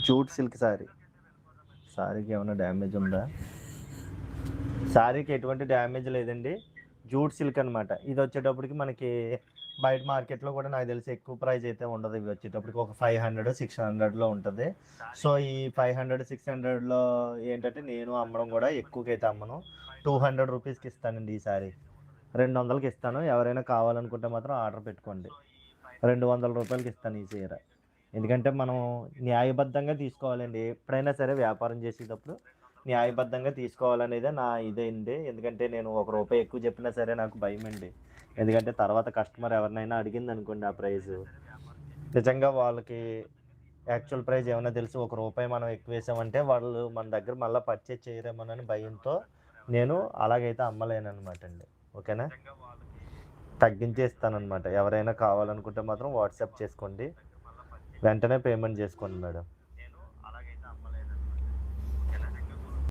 Jute silk sari. శారీకి ఏమైనా damage ఉందా? శారీకి ఎటువంటి డ్యామేజ్ లేదండి. జూట్ సిల్క్ అనమాట. ఇది వచ్చేటప్పటికి మనకి బయట మార్కెట్లో కూడా నాకు తెలిసి ఎక్కువ ప్రైస్ అయితే ఉండదు. ఇవి వచ్చేటప్పటికి ఒక 500, 600లో ఉంటుంది. సో ఈ 500, 600లో ఏంటంటే నేను అమ్మడం కూడా ఎక్కువకైతే అమ్మను. 200 రూపీస్కి ఇస్తానండి ఈ శారీ. 200కి ఇస్తాను. ఎవరైనా కావాలనుకుంటే మాత్రం ఆర్డర్ పెట్టుకోండి. 200 రూపాయలకి ఇస్తాను ఈ చీర. ఎందుకంటే మనం న్యాయబద్ధంగా తీసుకోవాలండి. ఎప్పుడైనా సరే వ్యాపారం చేసేటప్పుడు న్యాయబద్ధంగా తీసుకోవాలనేదే నా ఇదండి. ఎందుకంటే నేను ఒక రూపాయి ఎక్కువ చెప్పినా సరే నాకు భయమండి. ఎందుకంటే తర్వాత కస్టమర్ ఎవరినైనా అడిగిందనుకోండి ఆ ప్రైసు, నిజంగా వాళ్ళకి యాక్చువల్ ప్రైస్ ఏమన్నా తెలిసి ఒక రూపాయి మనం ఎక్కువ వేసామంటే వాళ్ళు మన దగ్గర మళ్ళీ పర్చేజ్ చేయరేమోనని భయంతో నేను అలాగైతే అమ్మలేనమాట అండి. ఓకేనా? తగ్గించే ఇస్తానన్నమాట. ఎవరైనా కావాలనుకుంటే మాత్రం వాట్సాప్ చేసుకోండి. వెంటనే పేమెంట్ చేసుకోండి మేడం.